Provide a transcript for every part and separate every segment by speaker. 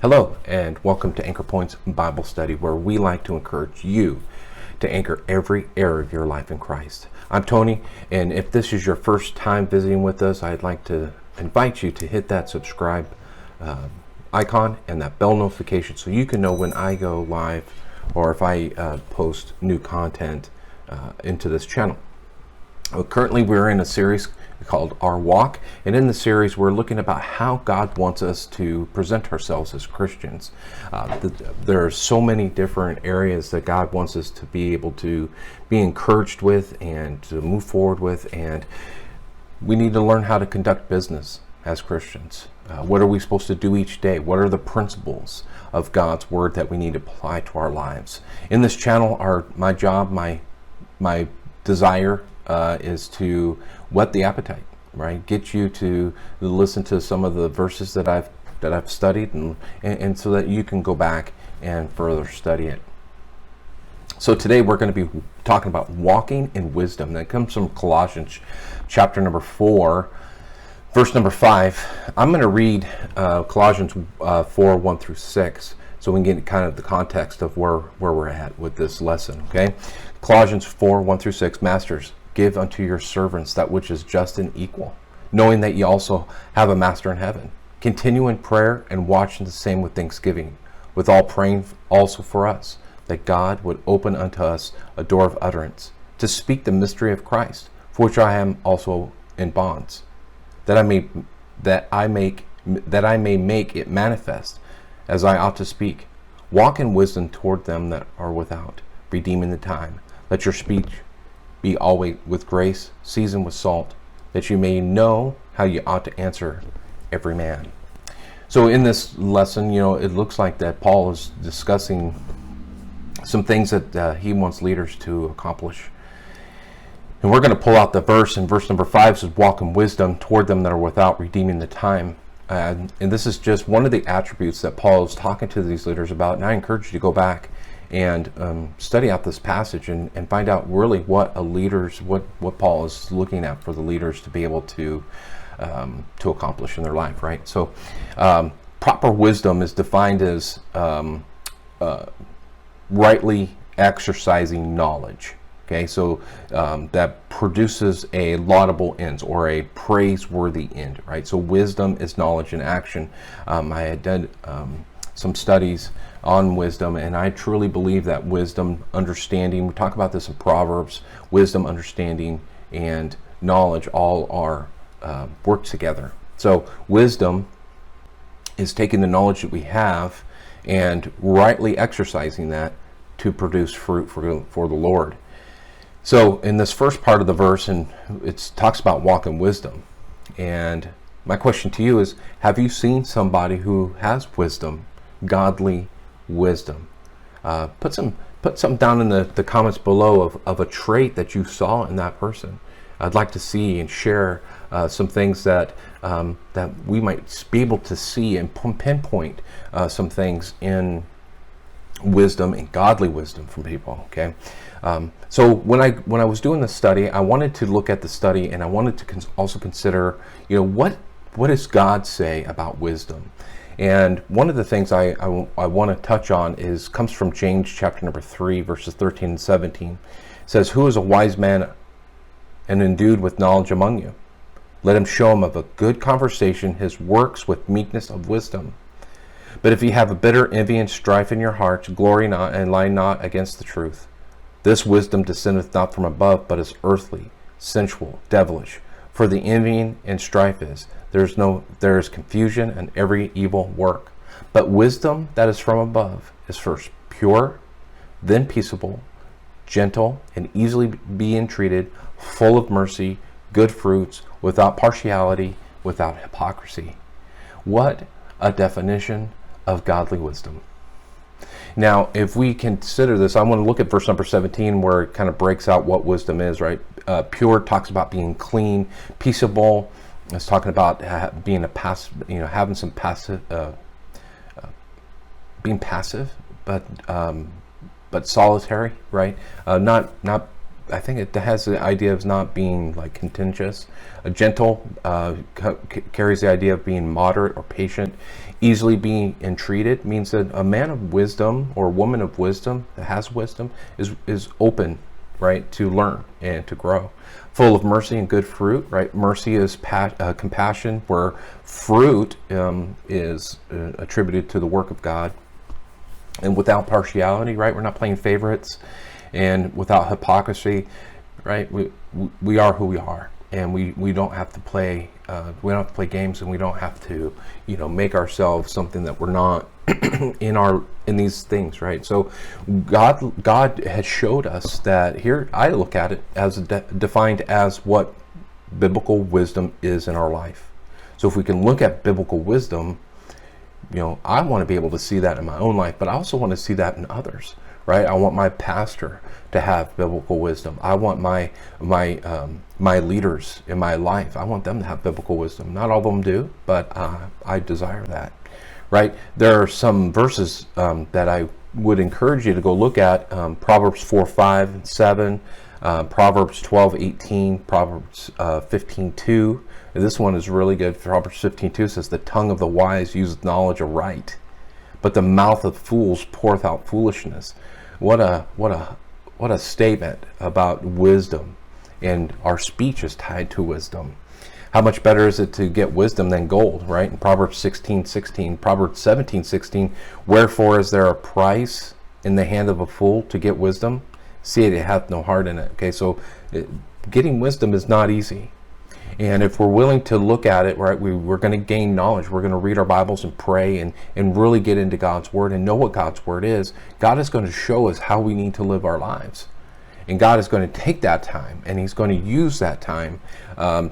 Speaker 1: Hello, and welcome to Anchor Points Bible Study, where we like to encourage you to anchor every area of your life in Christ. I'm Tony, and if this is your first time visiting with us, I'd like to invite you to hit that subscribe icon and that bell notification so you can know when I go live or if I post new content into this channel. Currently, we're in a series called Our Walk, and in the series we're looking about how God wants us to present ourselves as Christians. There are so many different areas that God wants us to be able to be encouraged with and to move forward with, and we need to learn how to conduct business as Christians. What are we supposed to do each day? What are the principles of God's Word that we need to apply to our lives? In this channel, my job, my desire is to whet the appetite, right? Get you to listen to some of the verses that I've studied, and so that you can go back and further study it. So today we're going to be talking about walking in wisdom. That comes from Colossians chapter number 4, verse number 5. I'm going to read Colossians 4, 1 through 6, so we can get kind of the context of where we're at with this lesson, okay? Colossians 4, 1 through 6, Masters, give unto your servants that which is just and equal, knowing that ye also have a master in heaven. Continue in prayer and watch the same with thanksgiving, with all praying also for us, that God would open unto us a door of utterance, to speak the mystery of Christ, for which I am also in bonds, that I may make it manifest as I ought to speak. Walk in wisdom toward them that are without, redeeming the time. Let your speech be always with grace, seasoned with salt, that you may know how you ought to answer every man. So in this lesson, it looks like that Paul is discussing some things that he wants leaders to accomplish. And we're going to pull out the verse, and verse number 5 says, walk in wisdom toward them that are without, redeeming the time. And this is just one of the attributes that Paul is talking to these leaders about. And I encourage you to go back and study out this passage and find out really what Paul is looking at for the leaders to be able to accomplish in their life, right? So proper wisdom is defined as rightly exercising knowledge. Okay, so that produces a laudable end or a praiseworthy end, right? So wisdom is knowledge in action. I had done some studies on wisdom, and I truly believe that wisdom, understanding, we talk about this in Proverbs, wisdom, understanding, and knowledge all are work together. So wisdom is taking the knowledge that we have and rightly exercising that to produce fruit for the Lord. So in this first part of the verse, and it talks about walk in wisdom. And my question to you is, have you seen somebody who has wisdom, godly wisdom? Put some down in the comments below of a trait that you saw in that person. I'd like to see and share some things that we might be able to see and pinpoint some things in wisdom and godly wisdom from people. Okay, so when I was doing this study, I wanted to look at the study, and I wanted to also consider, what does God say about wisdom? And one of the things I want to touch on comes from James chapter number 3, verses 13 and 17. It says, who is a wise man and endued with knowledge among you? Let him show him of a good conversation his works with meekness of wisdom. But if ye have a bitter envy and strife in your hearts, glory not and lie not against the truth. This wisdom descendeth not from above, but is earthly, sensual, devilish. For the envying and strife there is confusion and every evil work. But wisdom that is from above is first pure, then peaceable, gentle, and easily be entreated, full of mercy, good fruits, without partiality, without hypocrisy. What a definition of godly wisdom. Now, if we consider this, I want to look at verse number 17, where it kind of breaks out what wisdom is, right? Pure talks about being clean. Peaceable is talking about being a passive, having some passive, being passive, but solitary, right? Not I think it has the idea of not being like contentious. A gentle carries the idea of being moderate or patient. Easily being entreated means that a man of wisdom or a woman of wisdom that has wisdom is open, right, to learn and to grow. Full of mercy and good fruit, right? Mercy is compassion, where fruit is attributed to the work of God. And without partiality, right? We're not playing favorites, and without hypocrisy, right? We are who we are, and we don't have to play games, and we don't have to, make ourselves something that we're not in these things, right? So God has showed us that. Here I look at it as defined as what biblical wisdom is in our life. So if we can look at biblical wisdom, I want to be able to see that in my own life, but I also want to see that in others, right? I want my pastor to have biblical wisdom. I want my leaders in my life, I want them to have biblical wisdom. Not all of them do, but I desire that, right? There are some verses that I would encourage you to go look at. Proverbs 4:5 and 7, Proverbs 12:18, Proverbs 15:2. This one is really good. Proverbs 15:2 says, "The tongue of the wise useth knowledge aright, but the mouth of fools poureth out foolishness." What a statement about wisdom, and our speech is tied to wisdom. How much better is it to get wisdom than gold, right? In Proverbs 16:16, Proverbs 17:16, "Wherefore is there a price in the hand of a fool to get wisdom? See it hath no heart in it." Okay, so getting wisdom is not easy. And if we're willing to look at it, right, we're going to gain knowledge. We're going to read our Bibles and pray and really get into God's Word and know what God's Word is. God is going to show us how we need to live our lives. And God is going to take that time, and He's going to use that time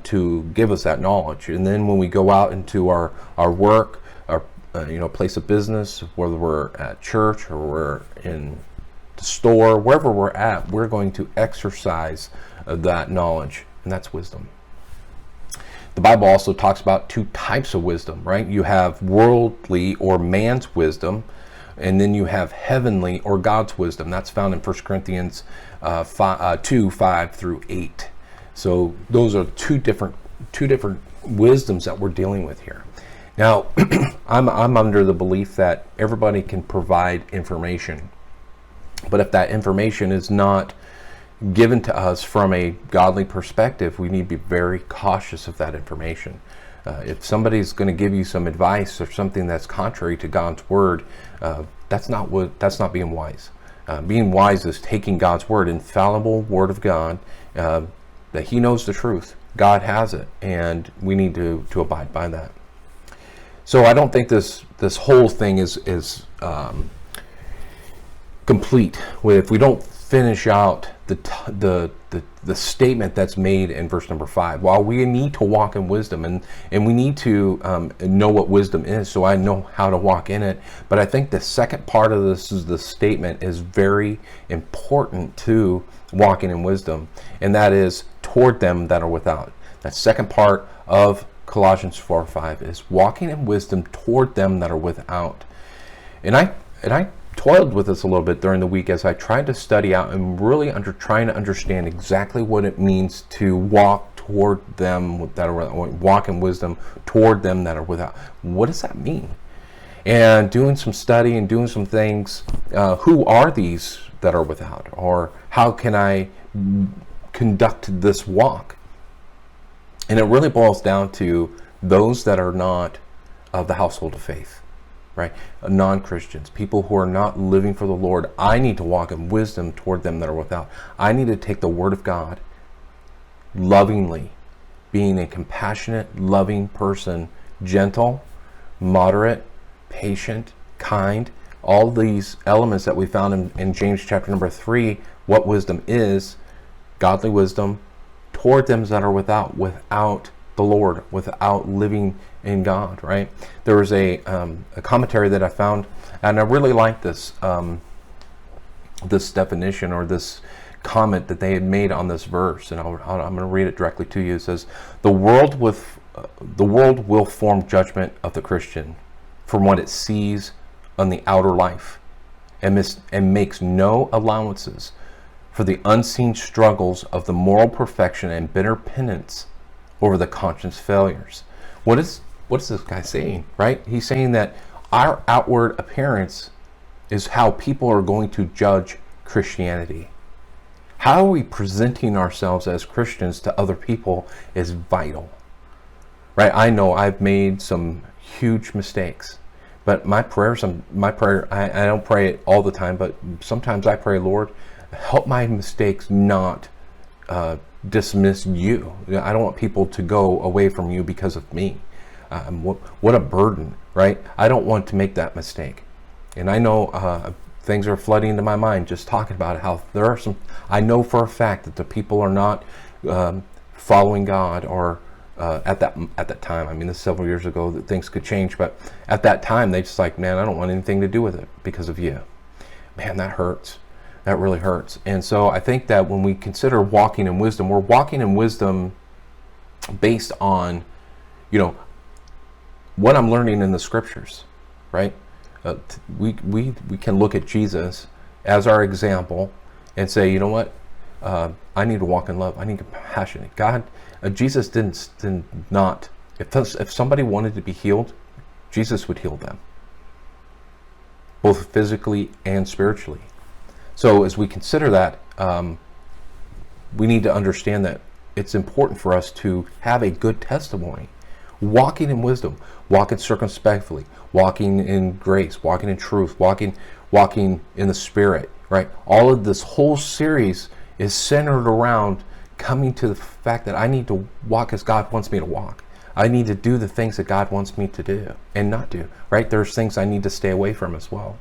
Speaker 1: to give us that knowledge. And then when we go out into our work, our place of business, whether we're at church or we're in the store, wherever we're at, we're going to exercise that knowledge, and that's wisdom. The Bible also talks about two types of wisdom, right? You have worldly or man's wisdom, and then you have heavenly or God's wisdom. That's found in 1 Corinthians 2:5-8. So those are two different wisdoms that we're dealing with here. Now, I'm under the belief that everybody can provide information, but if that information is not given to us from a godly perspective, we need to be very cautious of that information. If somebody's going to give you some advice or something that's contrary to God's Word, that's not being wise. Being wise is taking God's Word, infallible Word of God, that He knows the truth. God has it, and we need to abide by that. So I don't think this whole thing is complete if we don't finish out the statement that's made in verse number 5. While we need to walk in wisdom, and we need to know what wisdom is, so I know how to walk in it. But I think the second part of the statement is very important to walking in wisdom, and that is toward them that are without. That second part of Colossians 4:5 is walking in wisdom toward them that are without. And I toiled with this a little bit during the week as I tried to study out and really trying to understand exactly what it means to walk toward them that are walk in wisdom toward them that are without. What does that mean? And doing some study and doing some things, who are these that are without, or how can I conduct this walk? And it really boils down to those that are not of the household of faith. Right? Non-Christians, people who are not living for the Lord. I need to walk in wisdom toward them that are without. I need to take the Word of God lovingly, being a compassionate, loving person, gentle, moderate, patient, kind, all these elements that we found in James chapter number 3, what wisdom is, godly wisdom toward them that are without the Lord, without living in God, right? There was a commentary that I found, and I really like this definition or this comment that they had made on this verse, and I'm going to read it directly to you. It says, the world will form judgment of the Christian from what it sees on the outer life, and makes no allowances for the unseen struggles of the moral perfection and bitter penance over the conscience failures. What is this guy saying, right? He's saying that our outward appearance is how people are going to judge Christianity. How are we presenting ourselves as Christians to other people is vital, right? I know I've made some huge mistakes, but my prayer, I don't pray it all the time, but sometimes I pray, Lord, help my mistakes not dismiss you. I don't want people to go away from you because of me. What a burden, right? I don't want to make that mistake. And I know things are flooding into my mind just talking about how there are some, I know for a fact that the people are not following God, or at that time, I mean, this is several years ago, that things could change, but at that time they just like, man, I don't want anything to do with it because of you. Man, that hurts. That really hurts. And so I think that when we consider walking in wisdom, we're walking in wisdom based on, what I'm learning in the scriptures, right? We can look at Jesus as our example and say, you know what? I need to walk in love. I need compassion. God, Jesus did not. If somebody wanted to be healed, Jesus would heal them, both physically and spiritually. So as we consider that, we need to understand that it's important for us to have a good testimony, walking in wisdom, walking circumspectly, walking in grace, walking in truth, walking in the Spirit, right? All of this whole series is centered around coming to the fact that I need to walk as God wants me to walk. I need to do the things that God wants me to do and not do, right? There's things I need to stay away from as well.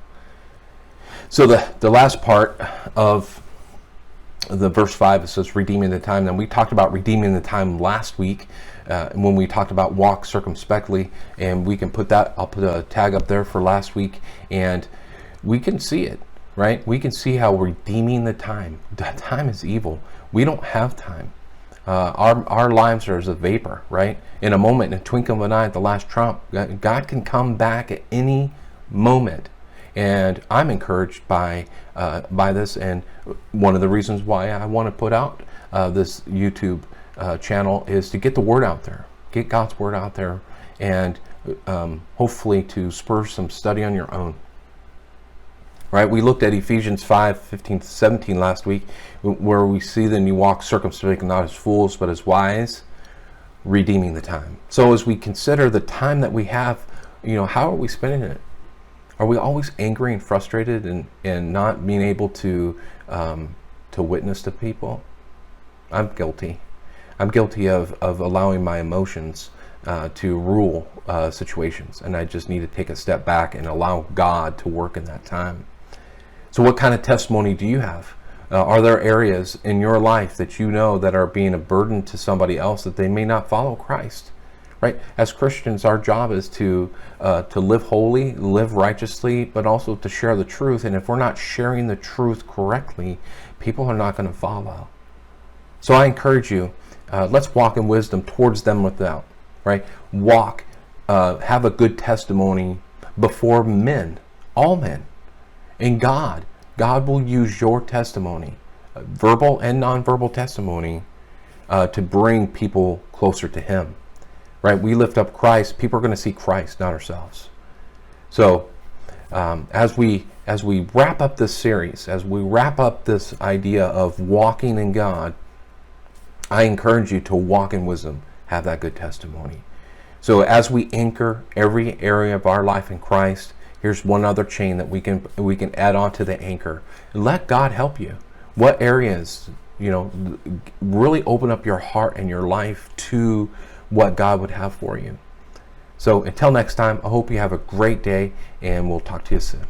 Speaker 1: So the last part of the verse 5, it says redeeming the time. Then we talked about redeeming the time last week when we talked about walk circumspectly, and we can put that, I'll put a tag up there for last week, and we can see it, right? We can see how redeeming the time. That time is evil. We don't have time. Our lives are as a vapor, right? In a moment, in a twinkle of an eye, at the last trump, God can come back at any moment. And I'm encouraged by this, and one of the reasons why I want to put out this YouTube channel is to get the word out there, get God's word out there, and hopefully to spur some study on your own. Right? We looked at Ephesians 5:15-17 last week, where we see then you walk circumspectly, not as fools, but as wise, redeeming the time. So as we consider the time that we have, how are we spending it? Are we always angry and frustrated and not being able to witness to people? I'm guilty. I'm guilty of allowing my emotions to rule situations, and I just need to take a step back and allow God to work in that time. So what kind of testimony do you have? Are there areas in your life that you know that are being a burden to somebody else that they may not follow Christ? Right? As Christians, our job is to live holy, live righteously, but also to share the truth. And if we're not sharing the truth correctly, people are not going to follow. So I encourage you, let's walk in wisdom towards them without. Right? Walk, have a good testimony before men, all men. And God will use your testimony, verbal and nonverbal testimony, to bring people closer to Him. Right? We lift up Christ. People are going to see Christ, not ourselves. So, as we wrap up this series, as we wrap up this idea of walking in God, I encourage you to walk in wisdom, have that good testimony. So, as we anchor every area of our life in Christ, here's one other chain that we can add on to the anchor. Let God help you. What areas, really open up your heart and your life to what God would have for you. So until next time, I hope you have a great day, and we'll talk to you soon.